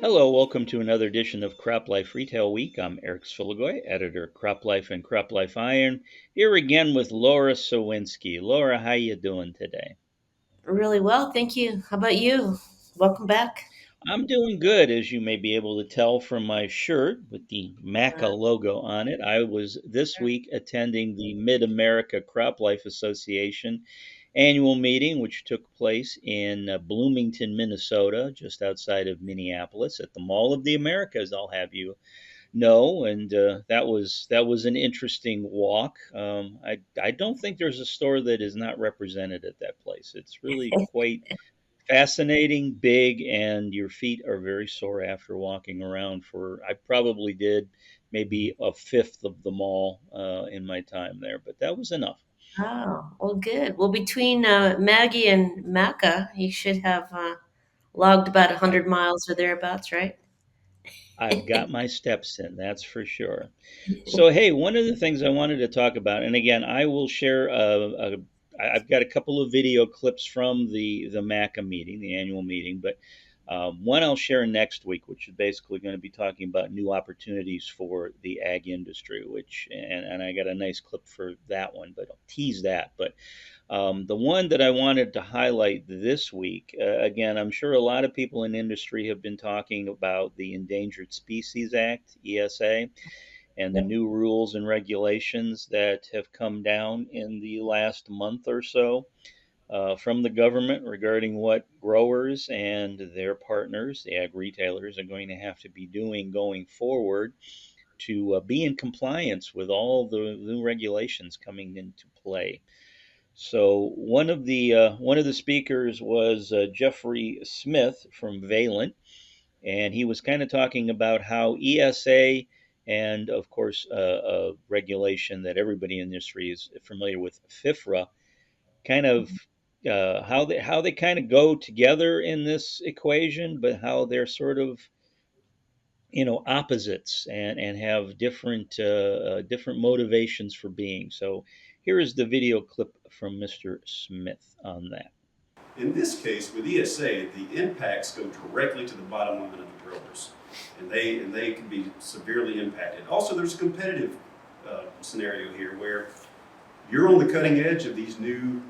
Hello, welcome to another edition of CropLife Retail Week. I'm Eric Sfiligoj, editor of CropLife and CropLife Iron, here again with Laura Sowinski. Laura, how you doing today? Really well, thank you. How about you? Welcome back. I'm doing good, as you may be able to tell from my shirt with the MACA Uh, logo on it. I was this week attending the Mid America CropLife Association annual meeting, which took place in Bloomington, Minnesota, just outside of Minneapolis, at the Mall of the Americas. I'll have you know, and that was an interesting walk. I don't think there's a store that is not represented at that place. It's really quite fascinating, big, and your feet are very sore after walking around. For I probably did maybe a fifth of the mall in my time there, but that was enough. oh, well, good. Well, between Maggie and Maca, you should have logged about I 100 miles or thereabouts, right? I've got my steps in, that's for sure. So, hey, one of the things I wanted to talk about, and again, I will share. I've got a couple of video clips from the MACA meeting, the annual meeting, but one I'll share next week, which is basically going to be talking about new opportunities for the ag industry. And I got a nice clip for that one, but I'll tease that. But the one that I wanted to highlight this week, again, I'm sure a lot of people in industry have been talking about the Endangered Species Act, ESA, and the Yep. new rules and regulations that have come down in the last month or so from the government regarding what growers and their partners, the ag retailers, are going to have to be doing going forward to be in compliance with all the new regulations coming into play. So one of the speakers was Jeffrey Smith from Valent, and he was kind of talking about how ESA and, of course, a regulation that everybody in the industry is familiar with, FIFRA, kind of how they kind of go together in this equation, but how they're sort of opposites and have different motivations for being. So here is the video clip from Mr. Smith on that. In this case, with ESA, the impacts go directly to the bottom line of the growers, and they can be severely impacted. Also, there's a competitive scenario here where you're on the cutting edge of these new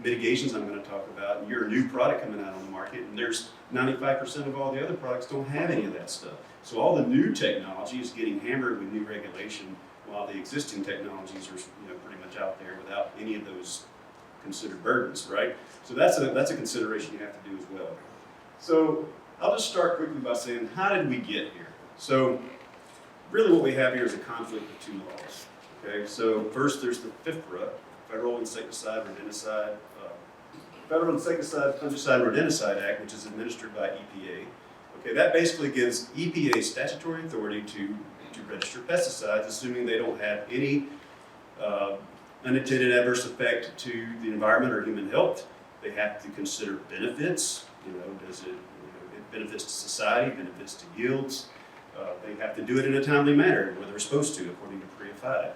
mitigations I'm going to talk about, and you're a new product coming out on the market, and there's 95% of all the other products don't have any of that stuff. So all the new technology is getting hammered with new regulation, while the existing technologies are pretty much out there without any of those considered burdens, right? So that's a consideration you have to do as well. So I'll just start quickly by saying, how did we get here? So really what we have here is a conflict of two laws. Okay, so first there's the FIFRA, Federal Insecticide Rodenticide, Federal Insecticide Fungicide Rodenticide Act, which is administered by EPA. Okay, that basically gives EPA statutory authority to register pesticides, assuming they don't have any unintended adverse effect to the environment or human health. They have to consider benefits. Does it benefits to society, benefits to yields? They have to do it in a timely manner, where they're supposed to, according to PREA 5.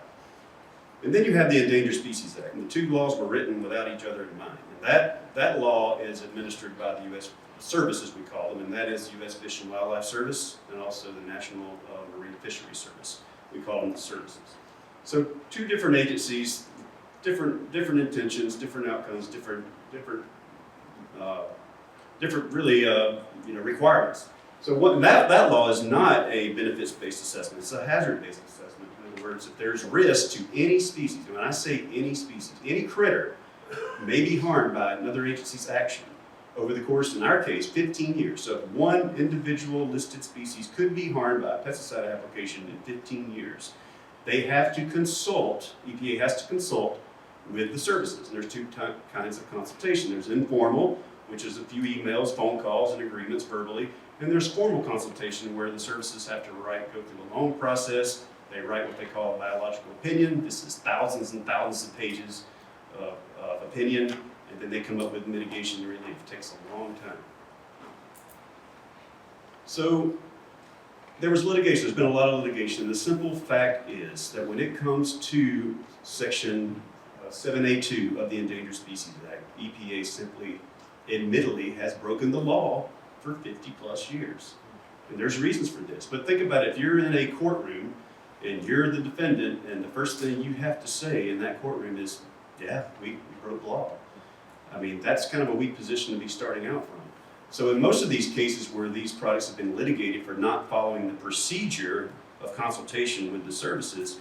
And then you have the Endangered Species Act, and the two laws were written without each other in mind. And that law is administered by the U.S. services, we call them, and that is the U.S. Fish and Wildlife Service and also the National Marine Fisheries Service. We call them the services. So two different agencies, different intentions, different outcomes, different really requirements. So that law is not a benefits-based assessment; it's a hazard-based assessment. In other words, if there's risk to any species, and when I say any species, any critter may be harmed by another agency's action over the course, in our case, 15 years. So if one individual listed species could be harmed by a pesticide application in 15 years, they have to consult, EPA has to consult with the services. And there's two kinds of consultation. There's informal, which is a few emails, phone calls, and agreements verbally. And there's formal consultation, where the services have to go through a long process. They write what they call a biological opinion. This is thousands and thousands of pages of opinion, and then they come up with mitigation and relief. It takes a long time. So there was litigation. There's been a lot of litigation. The simple fact is that when it comes to Section 7A2 of the Endangered Species Act, EPA simply, admittedly, has broken the law for 50 plus years. And there's reasons for this. But think about it, if you're in a courtroom and you're the defendant, and the first thing you have to say in that courtroom is, yeah, we broke law. I mean, that's kind of a weak position to be starting out from. So in most of these cases where these products have been litigated for not following the procedure of consultation with the services,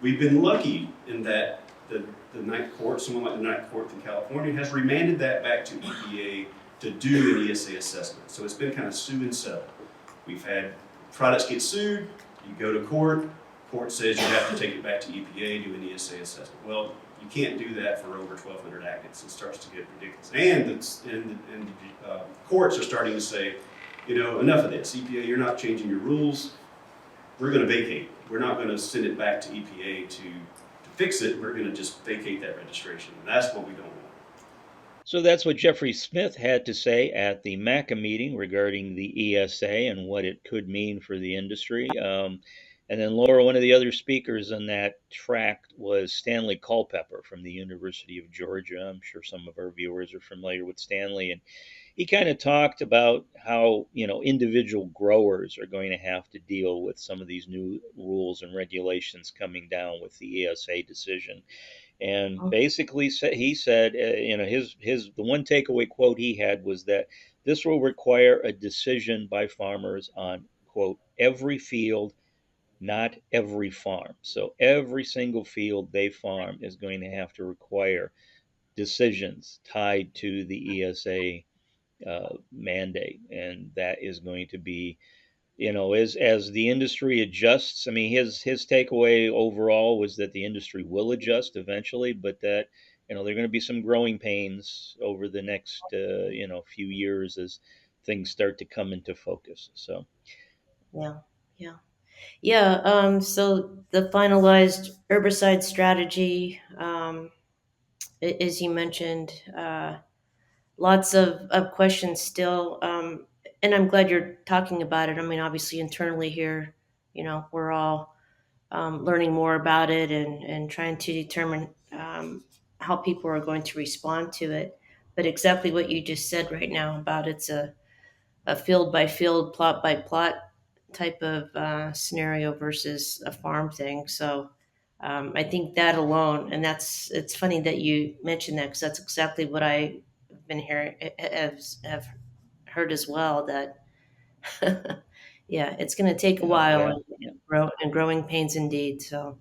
we've been lucky in that the Ninth Court, someone like the Ninth Court in California, has remanded that back to EPA to do an ESA assessment. So it's been kind of sue and settle. We've had products get sued, you go to court says you have to take it back to EPA, do an ESA assessment. Well, you can't do that for over 1,200 actives. It starts to get ridiculous. And courts are starting to say, enough of this. EPA, you're not changing your rules. We're going to vacate. We're not going to send it back to EPA to fix it. We're going to just vacate that registration. And that's what we don't want. So that's what Jeffrey Smith had to say at the MACA meeting regarding the ESA and what it could mean for the industry. And then, Laura, one of the other speakers on that track was Stanley Culpepper from the University of Georgia. I'm sure some of our viewers are familiar with Stanley. And he kind of talked about how, individual growers are going to have to deal with some of these new rules and regulations coming down with the ESA decision. And basically, he said, his the one takeaway quote he had was that this will require a decision by farmers on, quote, every field, not every farm. So every single field they farm is going to have to require decisions tied to the ESA mandate, and that is going to be, as the industry adjusts. I mean, his takeaway overall was that the industry will adjust eventually, but that there are going to be some growing pains over the next few years as things start to come into focus. So Yeah, yeah, yeah. So the finalized herbicide strategy, as you mentioned, lots of questions still. And I'm glad you're talking about it. I mean, obviously, internally here, we're all learning more about it and trying to determine how people are going to respond to it. But exactly what you just said right now about it's a field by field, plot by plot type of scenario versus a farm thing. So I think that alone, and it's funny that you mentioned that because that's exactly what I've been hearing, have heard as well. That yeah, it's going to take a while yeah, and yeah. growing pains indeed. So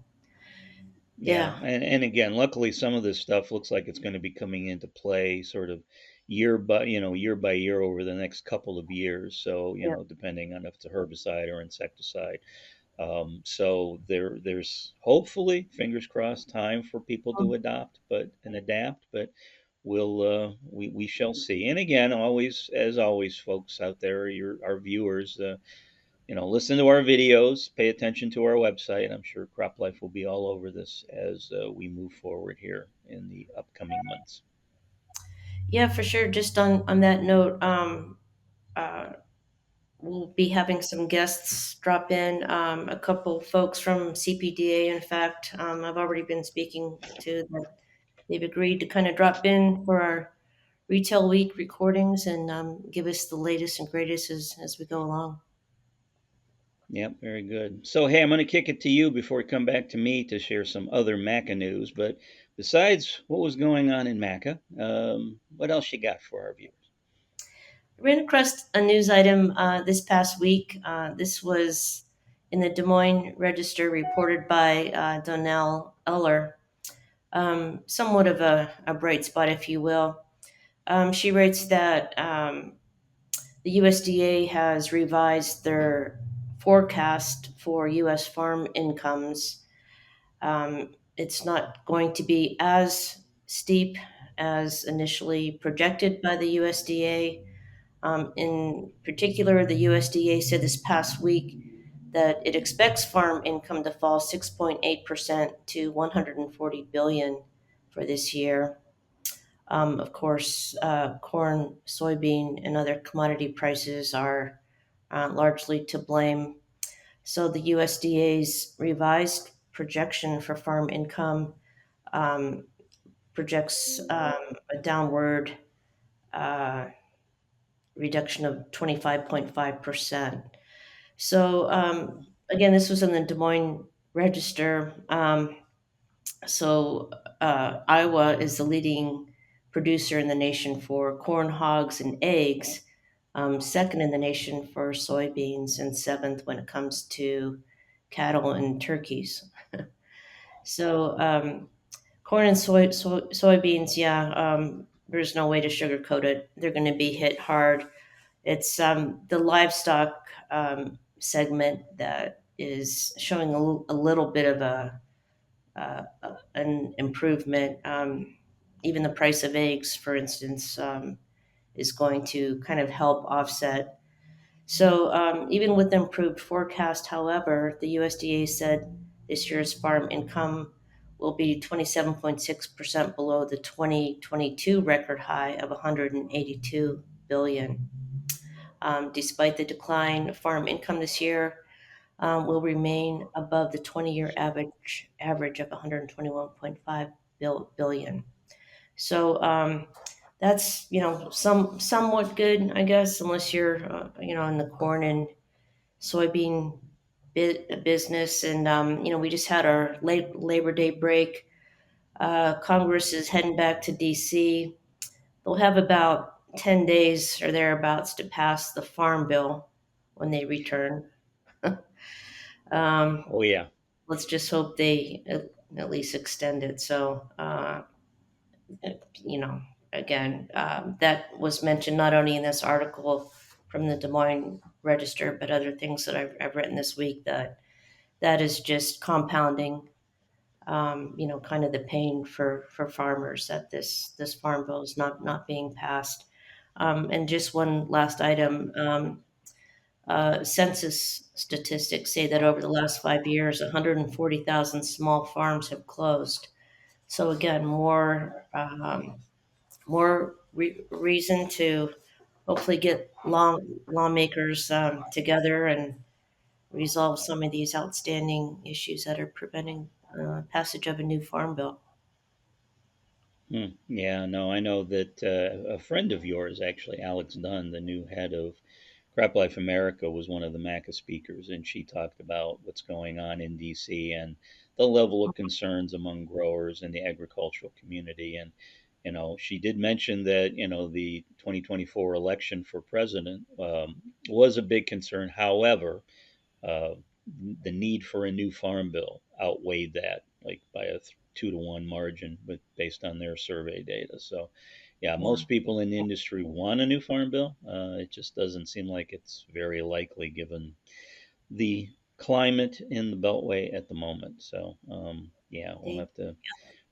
Yeah, yeah, and again, luckily, some of this stuff looks like it's going to be coming into play sort of year by year over the next couple of years. So yeah, depending on if it's a herbicide or insecticide. So there's hopefully, fingers crossed, time for people to adopt, and adapt. But we shall see. And again, always as always, folks out there, our viewers. Listen to our videos, pay attention to our website. I'm sure CropLife will be all over this as we move forward here in the upcoming months. yeah, for sure. Just on that note, uh, we'll be having some guests drop in. A couple folks from CPDA, in fact, I've already been speaking to them. They've agreed to kind of drop in for our Retail Week recordings and give us the latest and greatest as we go along. Yep, very good. So, hey, I'm going to kick it to you before we come back to me to share some other MACA news. But besides what was going on in MACA, what else you got for our viewers? I ran across a news item this past week. This was in the Des Moines Register, reported by Donnell Eller. Somewhat of a bright spot, if you will. She writes that the USDA has revised their forecast for U.S. farm incomes. It's not going to be as steep as initially projected by the USDA. In particular, the USDA said this past week that it expects farm income to fall 6.8% to 140 billion for this year. Of course, corn, soybean, and other commodity prices are largely to blame. So the USDA's revised projection for farm income um, projects a downward uh, reduction of 25.5%. So again, this was in the Des Moines Register. So Iowa is the leading producer in the nation for corn, hogs, and eggs. Second in the nation for soybeans, and seventh when it comes to cattle and turkeys. So corn and soybeans, yeah, there's no way to sugarcoat it. They're going to be hit hard. It's the livestock segment that is showing a little bit of an improvement. Even the price of eggs, for instance, is going to kind of help offset. So even with the improved forecast, however, the USDA said this year's farm income will be 27.6% below the 2022 record high of 182 billion. Despite the decline, farm income this year will remain above the 20-year average of 121.5 billion. So that's somewhat good, I guess, unless you're in the corn and soybean business. And we just had our Labor Day break. Congress is heading back to D.C. They'll have about 10 days or thereabouts to pass the farm bill when they return. um, Oh yeah. let's just hope they at least extend it. So, you know, again, that was mentioned not only in this article from the Des Moines Register, but other things that I've written this week that is just compounding, kind of the pain for farmers that this farm bill is not being passed. And just one last item. Census statistics say that over the last 5 years, 140,000 small farms have closed. So again, more reason to hopefully get lawmakers together and resolve some of these outstanding issues that are preventing passage of a new farm bill. Yeah, no, I know that a friend of yours, actually, Alex Dunn, the new head of CropLife America, was one of the MACA speakers, and she talked about what's going on in DC and the level of concerns among growers and the agricultural community. And, she did mention that, the 2024 election for president was a big concern. However, uh, the need for a new farm bill outweighed that, like by a 2-to-1 margin, but based on their survey data. So, yeah, Yeah, most people in the industry want a new farm bill. It just doesn't seem like it's very likely given the climate in the Beltway at the moment. So, yeah, indeed.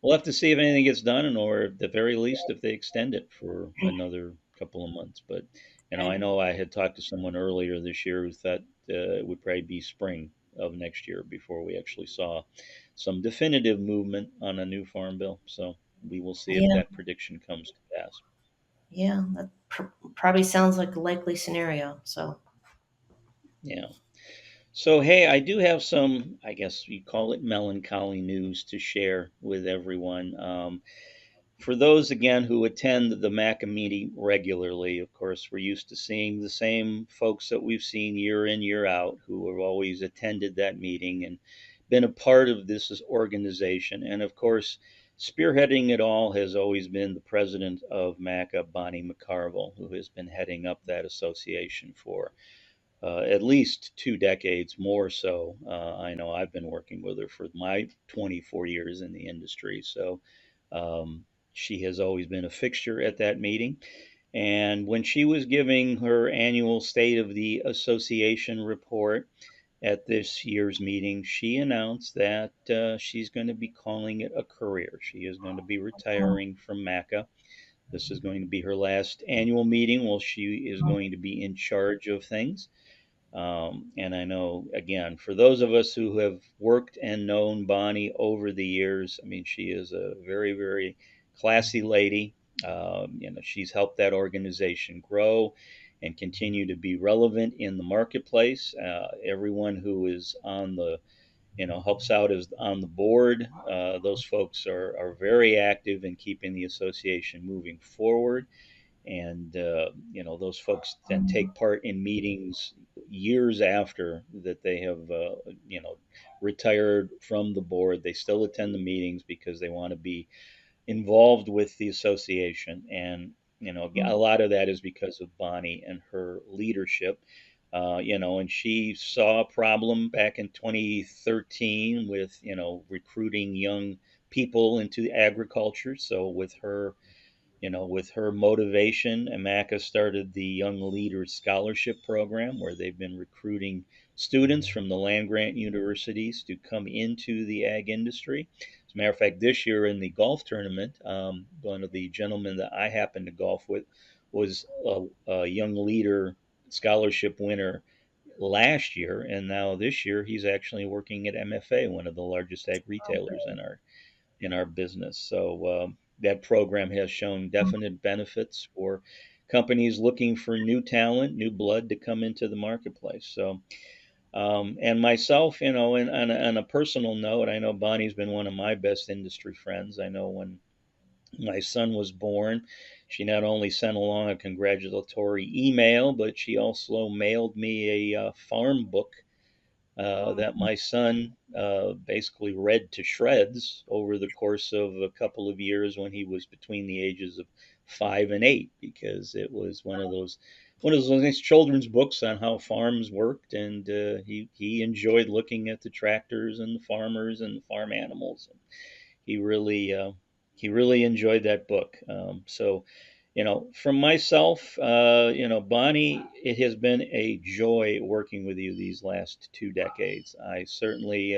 we'll have to see if anything gets done, or at the very least, if they extend it for another couple of months. But I Right. know I had talked to someone earlier this year who thought it would probably be spring of next year before we actually saw some definitive movement on a new farm bill. So we will see if Yeah, that prediction comes to pass. yeah, that probably sounds like a likely scenario. So, Yeah. So, hey, I do have some, I guess you call it melancholy news to share with everyone. For those, again, who attend the MACA meeting regularly, of course, we're used to seeing the same folks that we've seen year in, year out, who have always attended that meeting and been a part of this organization. And of course, spearheading it all has always been the president of MACA, Bonnie McCarvel, who has been heading up that association for at least 2 decades, more so. I know I've been working with her for my 24 years in the industry. So she has always been a fixture at that meeting. And when she was giving her annual State of the Association report at this year's meeting, she announced that she's going to be calling it a career. She is going to be retiring from MACA. This is going to be her last annual meeting while she is going to be in charge of things. And I know, again, for those of us who have worked and known Bonnie over the years, I mean, she is a very, very classy lady. She's helped that organization grow and continue to be relevant in the marketplace. Everyone who is on the, helps out is on the board. Those folks are very active in keeping the association moving forward. and those folks then take part in meetings years after that they have retired from the board. They still attend the meetings because they want to be involved with the association. And a lot of that is because of Bonnie and her leadership. And she saw a problem back in 2013 with recruiting young people into agriculture. So with her motivation, MACA started the Young Leaders Scholarship Program, where they've been recruiting students from the land grant universities to come into the ag industry. As a matter of fact, this year in the golf tournament, one of the gentlemen that I happened to golf with was a young leader scholarship winner last year, and now this year he's actually working at MFA, one of the largest ag retailers in our business. So that program has shown definite benefits for companies looking for new talent, new blood to come into the marketplace. So, and myself, and on a personal note, I know Bonnie's been one of my best industry friends. I know when my son was born, she not only sent along a congratulatory email, but she also mailed me a farm book that my son basically read to shreds over the course of a couple of years when he was between the ages of 5 and 8, because it was one of those nice children's books on how farms worked, and he enjoyed looking at the tractors and the farmers and the farm animals. He really he really enjoyed that book. So from myself, Bonnie, it has been a joy working with you these last 2 decades. I certainly,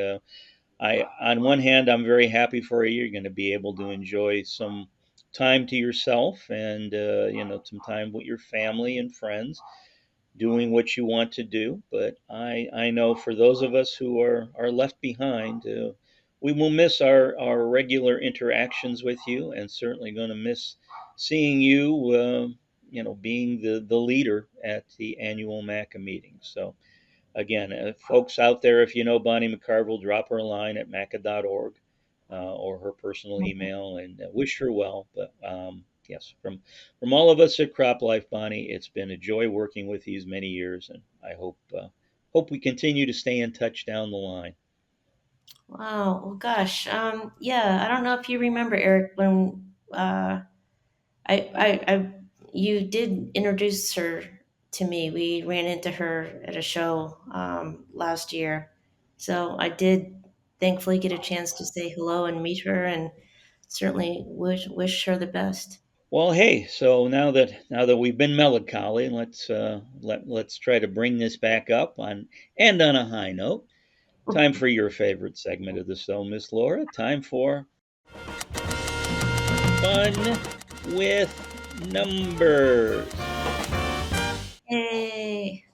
on one hand, I'm very happy for you. You're going to be able to enjoy some time to yourself and, some time with your family and friends doing what you want to do. But I know for those of us who are left behind, we will miss our regular interactions with you, and certainly going to miss seeing you, being the leader at the annual MACA meeting. So, again, folks out there, if you know Bonnie McCarvel, drop her a line at maca.org or her personal email and wish her well. But yes, from all of us at CropLife, Bonnie, it's been a joy working with you these many years, and I hope we continue to stay in touch down the line. Wow. Well, gosh. Yeah. I don't know if you remember, Eric, when you did introduce her to me. We ran into her at a show last year, so I did thankfully get a chance to say hello and meet her, and certainly wish her the best. Well, hey, so now that we've been melancholy, let's try to bring this back up on a high note. Time for your favorite segment of the show, Miss Laura. Time for fun with numbers. Yay!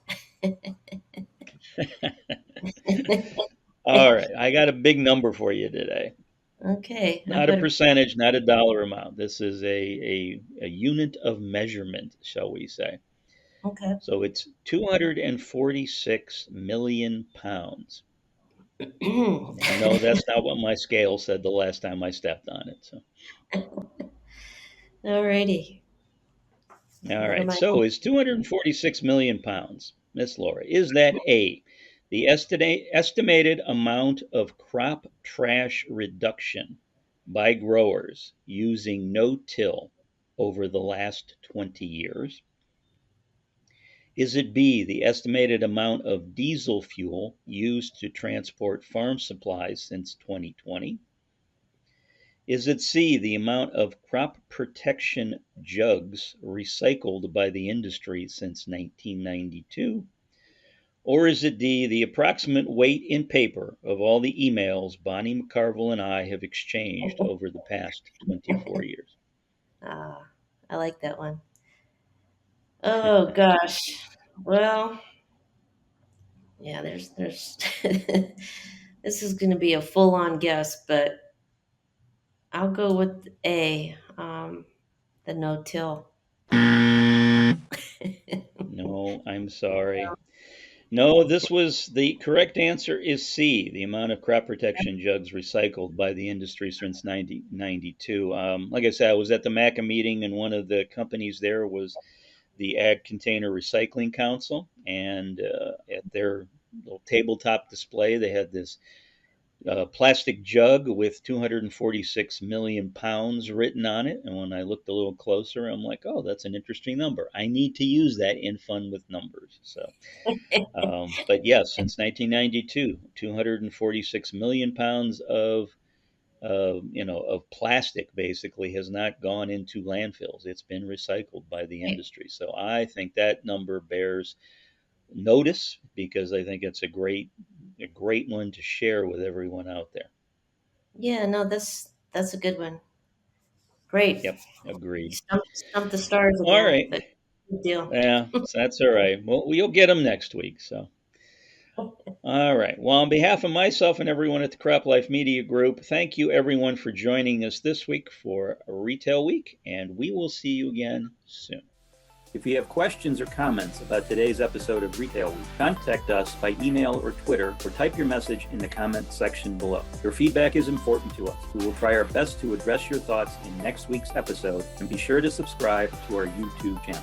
All right, I got a big number for you today. Okay, I Not a better. percentage, not a dollar amount. This is a unit of measurement, shall we say. Okay. So it's 246 million pounds. And no, that's not what my scale said the last time I stepped on it. So, Alrighty. all What am right. I? So is 246 million pounds, Miss Laura? Is that A, the estimated amount of crop trash reduction by growers using no-till over the last 20 years? Is it B, the estimated amount of diesel fuel used to transport farm supplies since 2020? Is it C, the amount of crop protection jugs recycled by the industry since 1992? Or is it D, the approximate weight in paper of all the emails Bonnie McCarvel and I have exchanged over the past 24 years? Ah, I like that one. Oh gosh. Well, yeah. There's. This is going to be a full on guess, but I'll go with A. The no till. No, I'm sorry. No, this was the correct answer is C, the amount of crop protection jugs recycled by the industry since 1992. Like I said, I was at the MACA meeting, and one of the companies there was the Ag Container Recycling Council. And at their little tabletop display, they had this plastic jug with 246 million pounds written on it. And when I looked a little closer, I'm like, oh, that's an interesting number. I need to use that in Fun with Numbers. So, but yes, since 1992, 246 million pounds of of plastic basically has not gone into landfills. It's been recycled by the industry. So I think that number bears notice because I think it's a great one to share with everyone out there. Yeah, no, that's a good one. Great. Yep, agreed. Stump the stars All again, right. but good deal. Yeah, so that's all right. Well, you'll get them next week. So, all right. Well, on behalf of myself and everyone at the CropLife Media Group, thank you everyone for joining us this week for Retail Week, and we will see you again soon. If you have questions or comments about today's episode of Retail Week, contact us by email or Twitter, or type your message in the comments section below. Your feedback is important to us. We will try our best to address your thoughts in next week's episode, and be sure to subscribe to our YouTube channel.